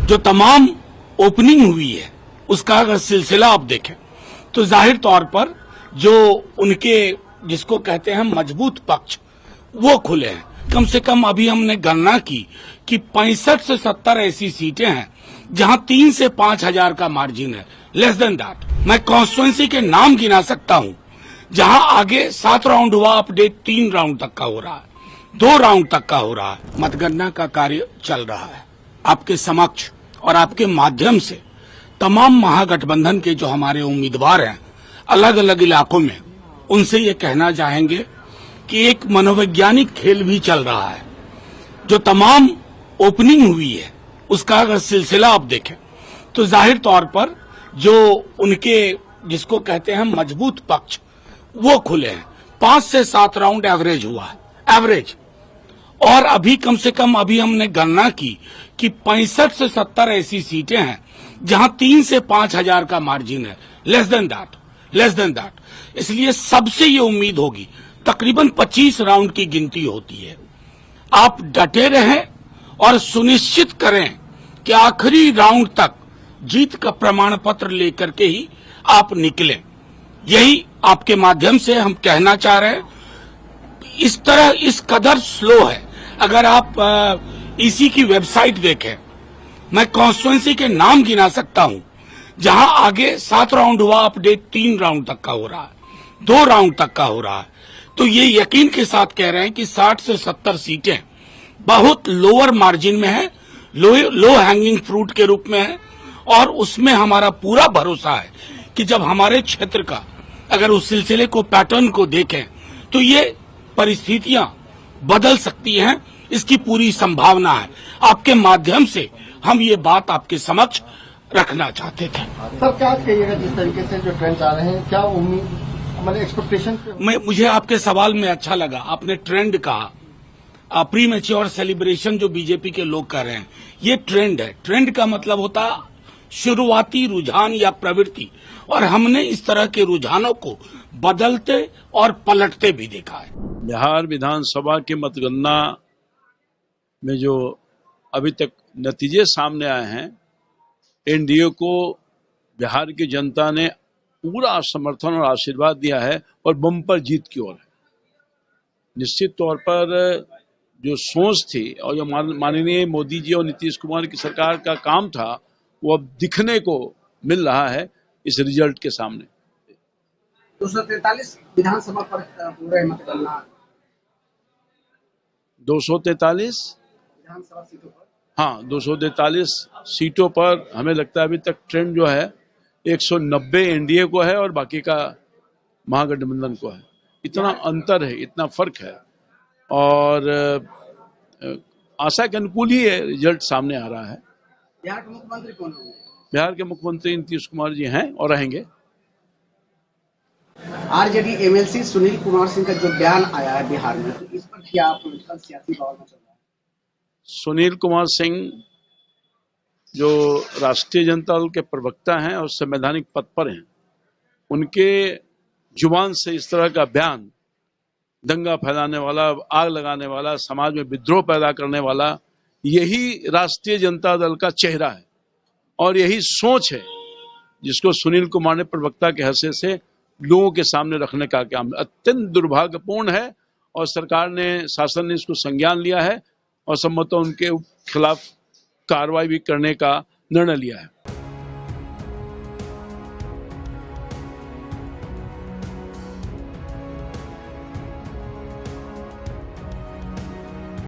जो तमाम ओपनिंग हुई है उसका अगर सिलसिला आप देखें तो जाहिर तौर पर जो उनके जिसको कहते हैं मजबूत पक्ष वो खुले हैं। कम से कम अभी हमने गणना की कि 65 से 70 ऐसी सीटें हैं जहां 3 से 5 हजार का मार्जिन है, लेस देन दैट। मैं कॉन्स्टिट्यूएंसी के नाम गिना सकता हूं जहां आगे 7 राउंड हुआ, अपडेट 3 राउंड तक का हो रहा है, 2 राउंड तक का हो रहा है। मतगणना का कार्य चल रहा है। आपके समक्ष और आपके माध्यम से तमाम महागठबंधन के जो हमारे उम्मीदवार हैं अलग अलग इलाकों में, उनसे ये कहना चाहेंगे कि एक मनोवैज्ञानिक खेल भी चल रहा है। जो तमाम ओपनिंग हुई है उसका अगर सिलसिला आप देखें तो जाहिर तौर पर जो उनके जिसको कहते हैं मजबूत पक्ष वो खुले हैं। 5 से 7 राउंड एवरेज हुआ है, एवरेज। और अभी कम से कम अभी हमने गणना की कि 65 से 70 ऐसी सीटें हैं जहां 3 से 5 हजार का मार्जिन है, less than that, less than that. इसलिए सबसे ये उम्मीद होगी, तकरीबन 25 राउंड की गिनती होती है। आप डटे रहें और सुनिश्चित करें कि आखिरी राउंड तक जीत का प्रमाण पत्र लेकर के ही आप निकलें। यही आपके माध्यम से हम कहना चाह रहे हैं। इस तरह इस कदर स्लो है। अगर आप इसी की वेबसाइट देखें, मैं कॉन्स्टिट्यूएंसी के नाम गिना सकता हूं जहां आगे 7 राउंड हुआ, अपडेट 3 राउंड तक का हो रहा है, 2 राउंड तक का हो रहा है। तो ये यकीन के साथ कह रहे हैं कि 60 से 70 सीटें बहुत लोअर मार्जिन में है, लो हैंगिंग फ्रूट के रूप में है। और उसमें हमारा पूरा भरोसा है कि जब हमारे क्षेत्र का अगर उस सिलसिले को, पैटर्न को देखें तो ये परिस्थितियां बदल सकती हैं, इसकी पूरी संभावना है। आपके माध्यम से हम ये बात आपके समक्ष रखना चाहते थे। सर क्या कहिएगा, जिस तरीके से जो ट्रेंड आ रहे हैं, क्या उम्मीद मतलब एक्सपेक्टेशन? मुझे आपके सवाल में अच्छा लगा, आपने ट्रेंड कहा। प्री मैच्योर सेलिब्रेशन जो बीजेपी के लोग कर रहे हैं, ये ट्रेंड है। ट्रेंड का मतलब होता है शुरुआती रुझान या प्रवृत्ति, और हमने इस तरह के रुझानों को बदलते और पलटते भी देखा है। बिहार विधानसभा की मतगणना में जो अभी तक नतीजे सामने आए हैं, एनडीए को बिहार की जनता ने पूरा समर्थन और आशीर्वाद दिया है और बम्पर जीत की ओर है। निश्चित तौर पर जो सोच थी और जो माननीय मोदी जी और नीतीश कुमार की सरकार का काम था, वो अब दिखने को मिल रहा है इस रिजल्ट के सामने। 243 विधानसभा पर पूरे मतगणना, 243 विधानसभा सीटों पर, हाँ 243 सीटों पर हमें लगता है अभी तक ट्रेंड जो है 190 एनडीए को है और बाकी का महागठबंधन को है। इतना अंतर है, इतना फर्क है, और आशा के अनुकूल ही रिजल्ट सामने आ रहा है। बिहार के मुख्यमंत्री कौन होंगे? बिहार के मुख्यमंत्री नीतीश कुमार जी हैं और रहेंगे। आरजेडी एमएलसी सुनील कुमार सिंह का जो बयान आया है बिहार में, तो इस पर क्या पॉलिटिकल सियासी बवाल में चल रहा है? सुनील कुमार सिंह जो राष्ट्रीय जनता दल के प्रवक्ता हैं और संवैधानिक पद पर हैं, उनके जुबान से इस तरह का बयान दंगा फैलाने वाला, आग लगाने वाला, समाज में विद्रोह पैदा करने वाला, यही राष्ट्रीय जनता दल का चेहरा है और यही सोच है जिसको सुनील कुमार ने प्रवक्ता के हैसियत से लोगों के सामने रखने का काम अत्यंत दुर्भाग्यपूर्ण है। और सरकार ने, शासन ने इसको संज्ञान लिया है और संभवतः उनके खिलाफ कार्रवाई भी करने का निर्णय लिया है।